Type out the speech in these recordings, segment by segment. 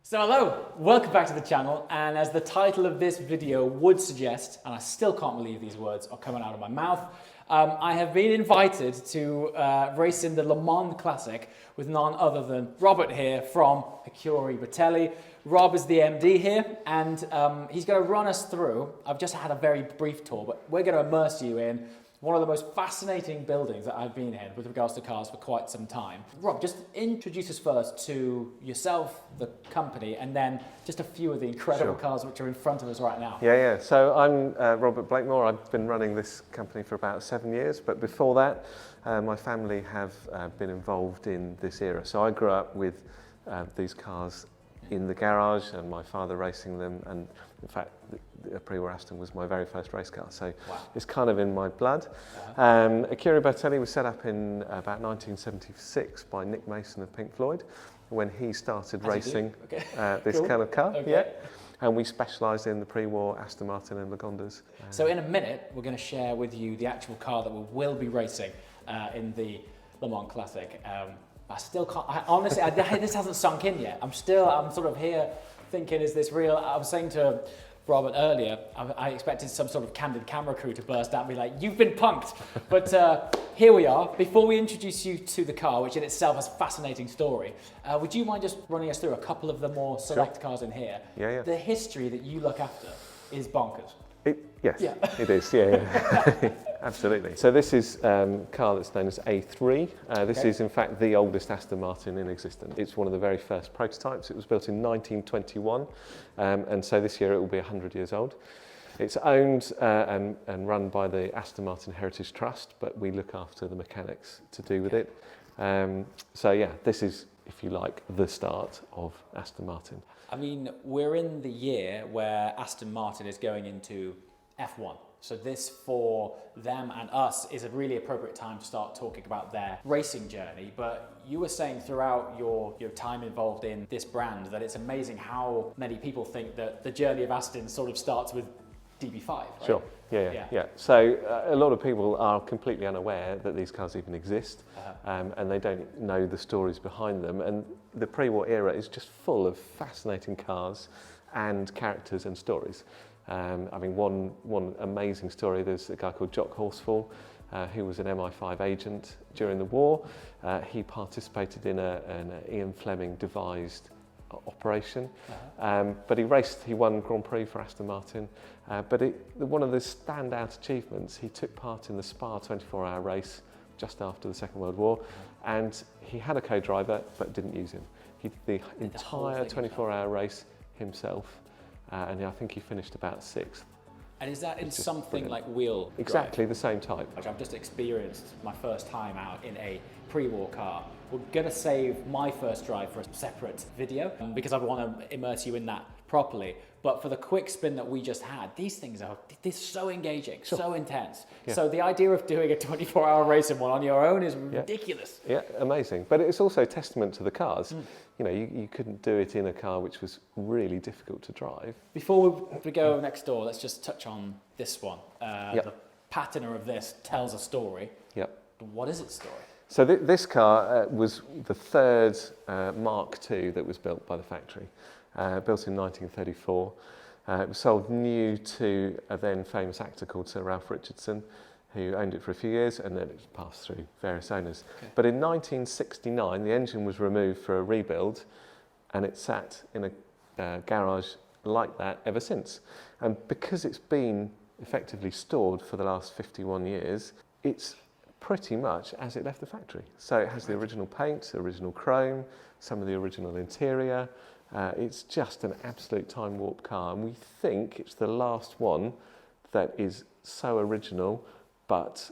So hello, welcome back to the channel, and as the title of this video would suggest, and I still can't believe these words are coming out of my mouth, I have been invited to race in the Le Mans Classic with none other than Robert here from Acuri Batelli. Rob is the MD here, and he's going to run us through. I've just had a very brief tour, but we're going to immerse you in one of the most fascinating buildings that I've been in with regards to cars for quite some time. Rob, just introduce us first to yourself, the company, and then just a few of the incredible cars which are in front of us right now. Yeah. So I'm Robert Blakemore. I've been running this company for about 7 years, but before that, my family have been involved in this era. So I grew up with these cars in the garage and my father racing them, and in fact the Pre-War Aston was my very first race car, so it's kind of in my blood. Acuri Batelli was set up in about 1976 by Nick Mason of Pink Floyd when he started racing this kind of car. And we specialised in the pre-war Aston Martin and Lagondas. So in a minute we're going to share with you the actual car that we will be racing in the Le Mans Classic. I still can't, honestly, this hasn't sunk in yet. I'm sort of here thinking, is this real? I was saying to Robert earlier, I expected some sort of candid camera crew to burst at me like, you've been punked. But here we are. Before we introduce you to the car, which in itself has a fascinating story, would you mind just running us through a couple of the more select cars in here? Yeah. The history that you look after is bonkers. Yes, it is, yeah. Absolutely. So this is a car that's known as A3. This is in fact the oldest Aston Martin in existence. It's one of the very first prototypes. It was built in 1921, and so this year it will be 100 years old. It's owned and run by the Aston Martin Heritage Trust, but we look after the mechanics to do with it. So yeah, this is, if you like, the start of Aston Martin. I mean, we're in the year where Aston Martin is going into F1. So this, for them and us, is a really appropriate time to start talking about their racing journey. But you were saying throughout your time involved in this brand that it's amazing how many people think that the journey of Aston sort of starts with DB5. Right? Sure. Yeah. So a lot of people are completely unaware that these cars even exist, and they don't know the stories behind them. And the pre-war era is just full of fascinating cars and characters and stories. I mean, one amazing story, there's a guy called Jock Horsfall, who was an MI5 agent during the war. He participated in an Ian Fleming devised operation, but he won Grand Prix for Aston Martin, but one of the standout achievements, he took part in the Spa 24-hour race just after the Second World War, and he had a co-driver but didn't use him. He did the entire 24-hour race himself, and I think he finished about 6th. And is that in something like wheel drive? Exactly the same type. I've just experienced my first time out in a pre-war car. We're going to save my first drive for a separate video because I want to immerse you in that properly. But for the quick spin that we just had, these things they're so engaging, so intense. Yeah. So the idea of doing a 24-hour race in one on your own is ridiculous. Yeah, amazing. But it's also a testament to the cars. You know, you couldn't do it in a car which was really difficult to drive. Before we go next door, let's just touch on this one. The patina of this tells a story. What is its story? So this car was the third Mark II that was built by the factory, built in 1934. It was sold new to a then famous actor called Sir Ralph Richardson, who owned it for a few years, and then it passed through various owners. But in 1969, the engine was removed for a rebuild, and it sat in a garage like that ever since. And because it's been effectively stored for the last 51 years, it's pretty much as it left the factory. So it has the original paint, original chrome, some of the original interior. It's just an absolute time warp car, and we think it's the last one that is so original but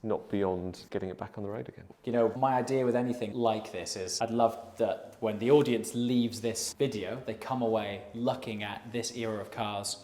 not beyond getting it back on the road again. You know, my idea with anything like this is I'd love that when the audience leaves this video, they come away looking at this era of cars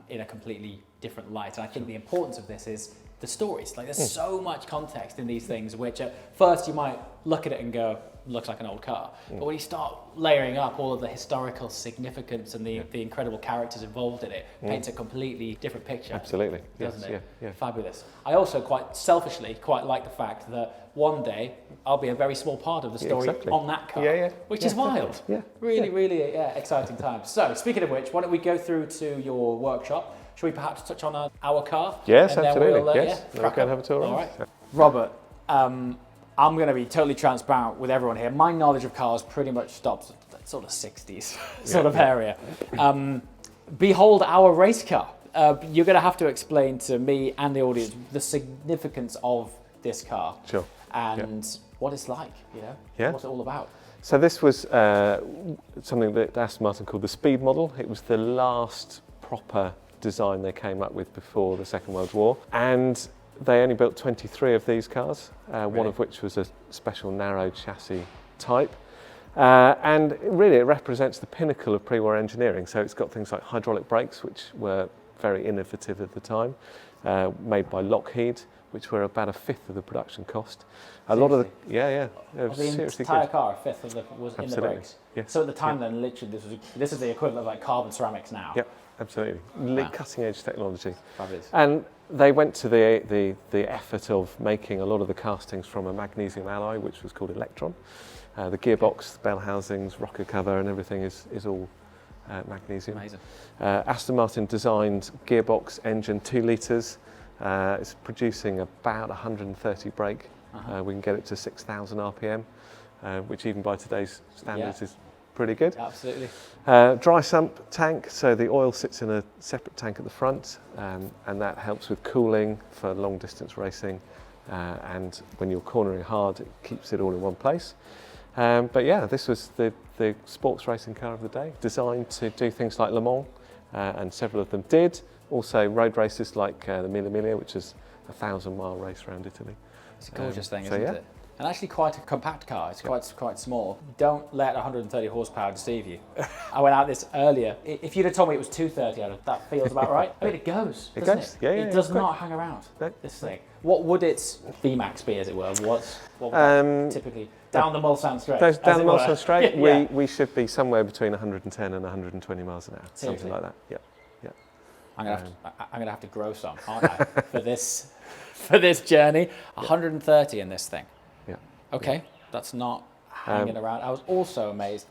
in a completely different light. And I think the importance of this is the stories. Like, there's so much context in these things, which at first you might look at it and go, looks like an old car. But when you start layering up all of the historical significance and the incredible characters involved in it, paints a completely different picture. Absolutely. Doesn't Yes, it? yeah. Fabulous. I also quite selfishly quite like the fact that one day I'll be a very small part of the story exactly. on that car, Yeah. which is wild. Yeah. Really exciting times. So, speaking of which, why don't we go through to your workshop? Should we perhaps touch on our car? Yes, And then absolutely. we'll, Yes. yeah, We'll go and have a tour All around. right. Robert, I'm going to be totally transparent with everyone here. My knowledge of cars pretty much stops at that sort of 60s sort of area. Behold our race car. You're going to have to explain to me and the audience the significance of this car. Sure. And what it's like, Yeah. what's it all about. So this was something that Aston Martin called the Speed model. It was the last proper design they came up with before the Second World War. And they only built 23 of these cars, one of which was a special narrow chassis type. And really it represents the pinnacle of pre-war engineering. So it's got things like hydraulic brakes, which were very innovative at the time, made by Lockheed, which were about a fifth of the production cost. A lot of the, Of the entire car, a fifth of the was in the Absolutely. brakes. Yes. So at the time, then, literally, this is the equivalent of like carbon ceramics now. Yep, absolutely. Wow. Cutting edge technology. Fabulous. And they went to the effort of making a lot of the castings from a magnesium alloy, which was called Electron. The gearbox, the bell housings, rocker cover, and everything is all magnesium. Amazing. Aston Martin designed gearbox engine 2 litres. It's producing about 130 brake. We can get it to 6,000 RPM, which even by today's standards is pretty good. Absolutely. Dry sump tank, so the oil sits in a separate tank at the front, and that helps with cooling for long distance racing, and when you're cornering hard it keeps it all in one place. But yeah, this was the sports racing car of the day, designed to do things like Le Mans, and several of them did. Also road races like the Mille Miglia, which is a 1,000-mile race around Italy. It's a gorgeous thing, so isn't yeah. it? And actually quite a compact car. It's quite small. Don't let 130 horsepower deceive you. I went out this earlier. If you'd have told me it was 230, that feels about right. I mean, it goes, It doesn't goes. it? Yeah, it does quick. not hang around, No. this thing. What would its VMAX be, as it were? What would that typically? Down the Mulsanne Straight. Down the Mulsanne Straight, Yeah. we should be somewhere between 110 and 120 miles an hour, Seriously? something like that. Yeah. I'm gonna have to grow some, aren't I, for this journey? 130 in this thing. Yeah. Okay, that's not hanging around. I was also amazed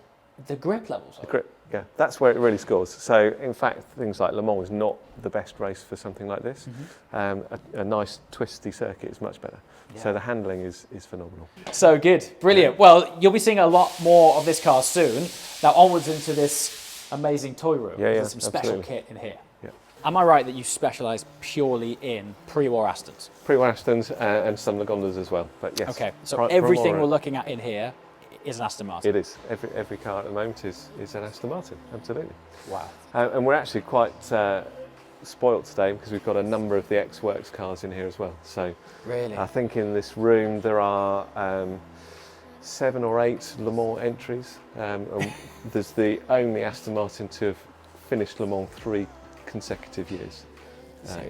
the grip levels. The grip, yeah, that's where it really scores. So, in fact, things like Le Mans is not the best race for something like this. A nice twisty circuit is much better. Yeah. So the handling is phenomenal. So good, brilliant. Well, you'll be seeing a lot more of this car soon. Now onwards into this amazing toy room. Yeah, There's some special absolutely. kit in here. Yeah. Am I right that you specialise purely in pre-war Astons? Pre-war Astons and some Lagondas as well. But yes. Okay, so From everything all we're looking at in here is an Aston Martin. It is. Every car at the moment is an Aston Martin. Absolutely. Wow. And we're actually quite spoilt today because we've got a number of the X-Works cars in here as well. So Really? I think in this room there are 7 or 8 Le Mans entries. And there's the only Aston Martin to have finished Le Mans 3 consecutive years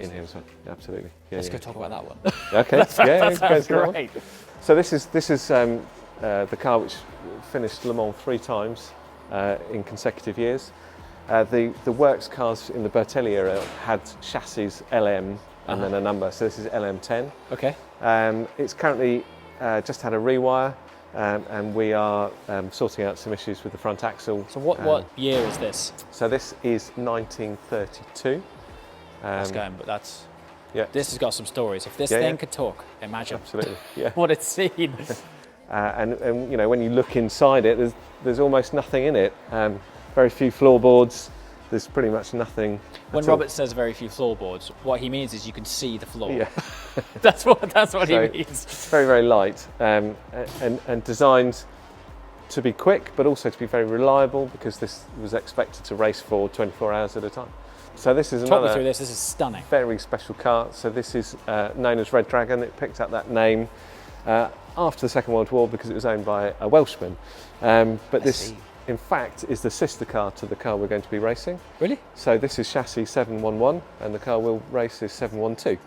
in here as well. Absolutely. Yeah, Let's go talk about that one. Okay. that go sounds to that one. great. So this is the car which finished Le Mans 3 times in consecutive years. The works cars in the Bertelli era had chassis LM and then a number, so this is LM10. Okay. It's currently just had a rewire, and we are sorting out some issues with the front axle. So what year is this? So this is 1932. That's going, but that's... Yeah. This has got some stories. If this Yeah, thing yeah. could talk, imagine Absolutely. Yeah. what it's seen. And you know, when you look inside it, there's almost nothing in it. Very few floorboards. There's pretty much nothing. When at all. Robert says very few floorboards, what he means is you can see the floor. Yeah. that's what So- he means. It's very, very light, and designed to be quick, but also to be very reliable, because this was expected to race for 24 hours at a time. So this is Talk me through another this. This is stunning. very special car. So this is known as Red Dragon. It picked up that name after the Second World War because it was owned by a Welshman. But this, see. in fact, is the sister car to the car we're going to be racing. Really? So this is chassis 711, and the car we'll race is 712.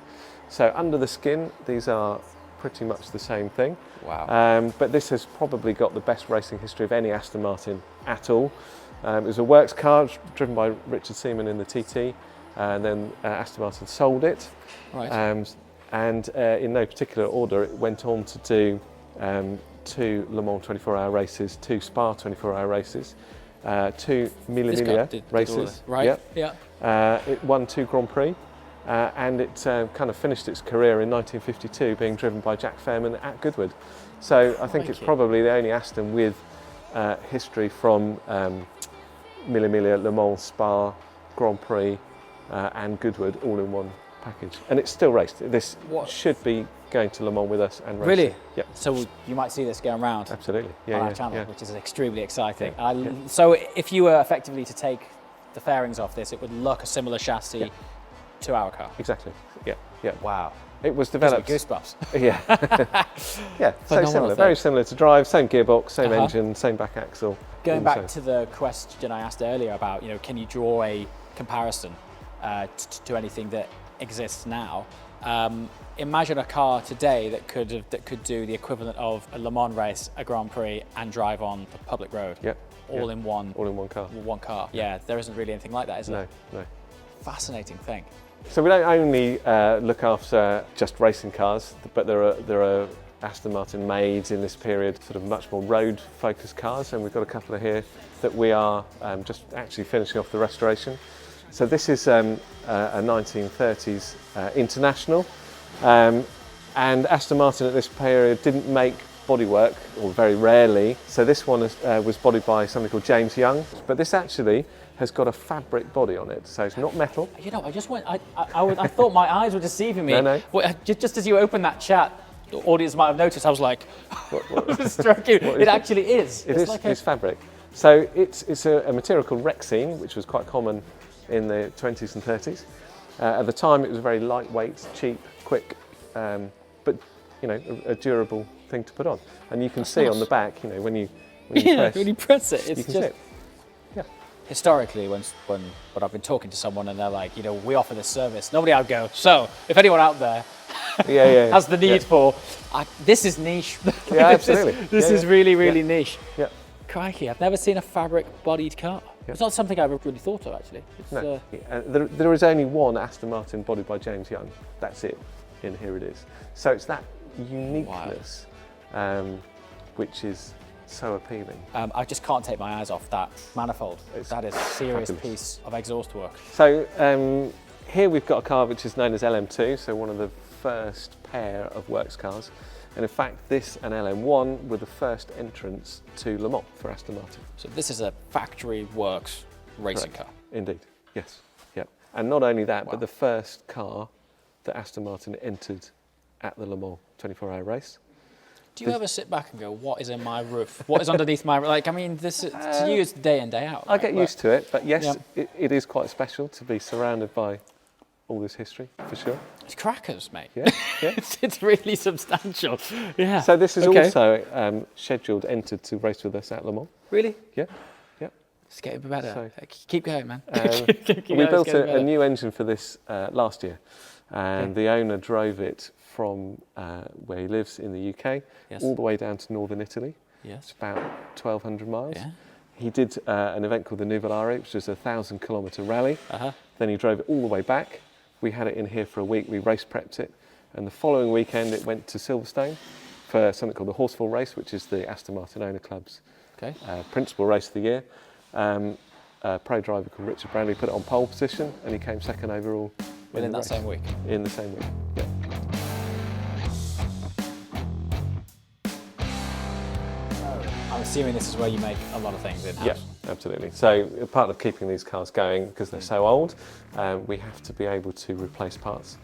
So under the skin, these are pretty much the same thing. Wow. But this has probably got the best racing history of any Aston Martin at all. It was a works car driven by Richard Seaman in the TT, and then Aston Martin sold it. Right. And in no particular order, it went on to do 2 Le Mans 24-hour races, 2 Spa 24-hour races, 2 Mille This guy Miglia did all races. this, right? Yep. Yeah. It won 2 Grand Prix, and it kind of finished its career in 1952 being driven by Jack Fairman at Goodwood. So I think it's Crikey. probably the only Aston with history from Mille Miglia, Le Mans, Spa, Grand Prix and Goodwood all in one package. And it's still raced. This should be going to Le Mans with us and racing. Really? Yep. So you might see this going around Absolutely. Yeah, on our yeah, channel, yeah. which is extremely exciting. Yeah. So if you were effectively to take the fairings off this, it would look a similar chassis to our car. Exactly. Yeah, yeah. Wow. It was Gives me developed. goosebumps. Yeah. Yeah, so Phenomenal similar, thing. very similar to drive, same gearbox, same Uh-huh. engine, same back axle. Going all back the same. to the question I asked earlier about, can you draw a comparison to anything that exists now? Imagine a car today that could do the equivalent of a Le Mans race, a Grand Prix, and drive on the public road, Yep. all in one All in one car. Yeah, there isn't really anything like that, is No, there? no. Fascinating thing. So we don't only look after just racing cars, but there are Aston Martin made in this period sort of much more road-focused cars, and we've got a couple of here that we are just actually finishing off the restoration. So this is a 1930s International, and Aston Martin at this period didn't make bodywork, or very rarely. So this one was bodied by somebody called James Young, but this actually has got a fabric body on it, so it's not metal. I just went. I thought my eyes were deceiving me. No. Just as you opened that chat, the audience might have noticed. I was like, struck you. It actually is. It's fabric. So it's a material called Rexine, which was quite common in the 20s and 30s. At the time, it was a very lightweight, cheap, quick, but a durable thing to put on. And you can see on the back, when you press, when you press it, you it's can just. see it. Yeah. Historically, when I've been talking to someone and they're like, we offer this service, normally I'd go, so if anyone out there has the need for, this is niche. Yeah, absolutely. This is really niche. Yeah. Crikey, I've never seen a fabric-bodied car. Yeah. It's not something I've really thought of, actually. It's, No. There is only one Aston Martin bodied by James Young. That's it. And here it is. So it's that uniqueness, which is so appealing. I just can't take my eyes off that manifold. That is a serious fabulous. piece of exhaust work. So here we've got a car which is known as LM2, so one of the first pair of works cars. And in fact, this and LM1 were the first entrants to Le Mans for Aston Martin. So this is a factory works racing car. Indeed, yes. Yep. And not only that, Wow. but the first car that Aston Martin entered at the Le Mans 24-hour race. Do you ever sit back and go, what is in my roof? What is underneath my roof? This is, to you, it's day in, day out. I get used to it, but yes, Yeah. it is quite special to be surrounded by all this history, for sure. It's crackers, mate. Yeah, yeah. It's really substantial. Yeah. So this is Okay. also scheduled, entered to race with us at Le Mans. Really? Yeah, yeah. It's getting better. So- Keep going, man. We Keep going, it's built getting a better. new engine for this last year, and the owner drove it from where he lives in the UK Yes. all the way down to northern Italy. It's Yes. about 1,200 miles. Yeah. He did an event called the Nuvolari, which was a 1,000-kilometre rally. Uh-huh. Then he drove it all the way back. We had it in here for a week. We race prepped it, and the following weekend it went to Silverstone for something called the Horsefall Race, which is the Aston Martin Owner Club's Okay. principal race of the year. A pro driver called Richard Branley put it on pole position, and he came second overall Within the that race. same week. In the same week, yeah. I'm assuming this is where you make a lot of things in-house. Yeah, absolutely. So part of keeping these cars going, because they're so old, we have to be able to replace parts.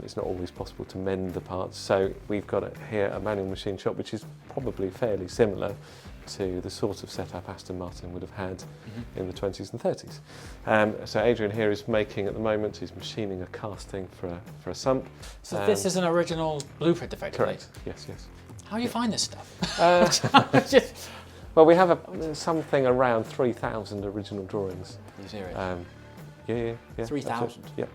It's not always possible to mend the parts. So we've got here a manual machine shop, which is probably fairly similar to the sort of setup Aston Martin would have had in the 20s and 30s. So Adrian here is making, at the moment, he's machining a casting for a sump. So this is an original blueprint, effectively. Correct, yes. How do you find this stuff? Just, Well, we have something around 3,000 original drawings. are you serious? Yeah. 3,000? Yeah.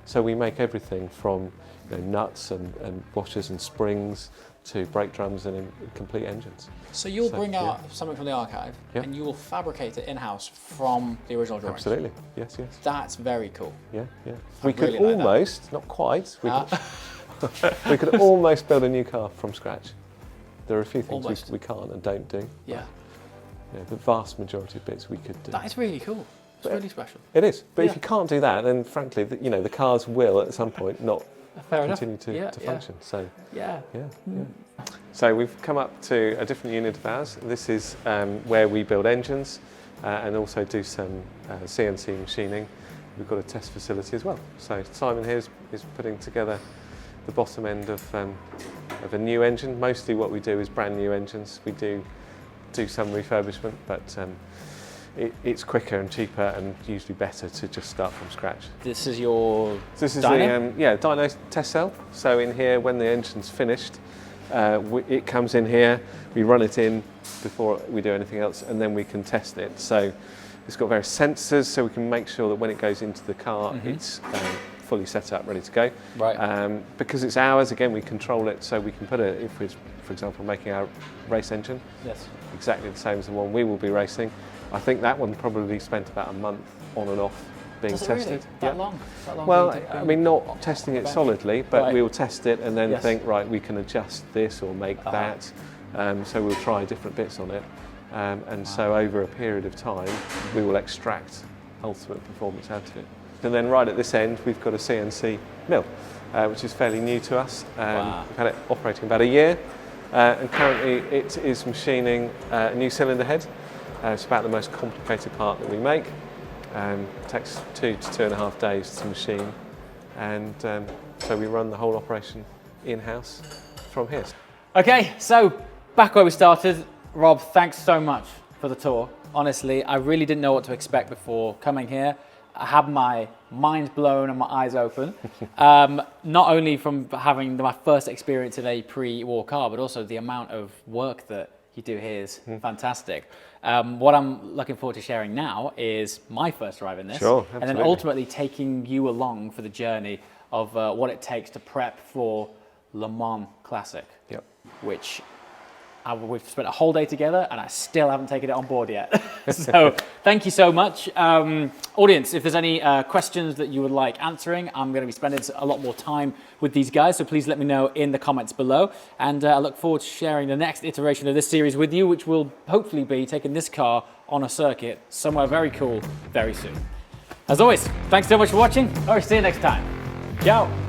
So we make everything from nuts and washers and springs to brake drums and complete engines. So you'll So, bring out something from the archive Yeah. and you will fabricate it in-house from the original drawings. Absolutely, yes. That's very cool. Yeah. I We could really like that. almost, not quite, Ah. we could almost build a new car from scratch. There are a few things Almost. we can't and don't do. Yeah, The vast majority of bits we could do. that is really cool. It's really special. It is, but Yeah. if you can't do that, then frankly, the cars will at some point not Fair enough. continue to Yeah. function. So, Yeah. yeah. So we've come up to a different unit of ours. This is where we build engines and also do some CNC machining. We've got a test facility as well. So Simon here is putting together the bottom end of a new engine. Mostly what we do is brand new engines. We do some refurbishment, but it's quicker and cheaper and usually better to just start from scratch. This is your So this is dyno? the dyno test cell. So in here, when the engine's finished, it comes in here. We run it in before we do anything else, and then we can test it. So it's got various sensors, so we can make sure that when it goes into the car, it's fully set up, ready to go. Right. Because it's ours, again, we control it, so we can put it, if we're, for example, making our race engine, Yes. exactly the same as the one we will be racing. I think that one probably spent about a month on and off being Does it tested. really? That long? That long Well, being- I mean, not testing it back? solidly, but Right. we'll test it and then Yes. think, right, we can adjust this or make that. So we'll try different bits on it. And so over a period of time, we will extract ultimate performance out of it. And then right at this end, we've got a CNC mill, which is fairly new to us. Wow. We've had it operating about a year. And currently it is machining a new cylinder head. It's about the most complicated part that we make. It takes 2 to 2.5 days to machine. And so we run the whole operation in-house from here. Okay, so back where we started. Rob, thanks so much for the tour. Honestly, I really didn't know what to expect before coming here. I had my mind blown and my eyes open. Not only from having my first experience in a pre-war car, but also the amount of work that you do here is fantastic. What I'm looking forward to sharing now is my first drive in this. Sure, and then absolutely. ultimately taking you along for the journey of what it takes to prep for Le Mans Classic. Yep. Which we've spent a whole day together and I still haven't taken it on board yet. So thank you so much. Audience, if there's any questions that you would like answering, I'm going to be spending a lot more time with these guys, so please let me know in the comments below. And I look forward to sharing the next iteration of this series with you, which will hopefully be taking this car on a circuit somewhere very cool very soon. As always, thanks so much for watching. I'll see you next time. Ciao.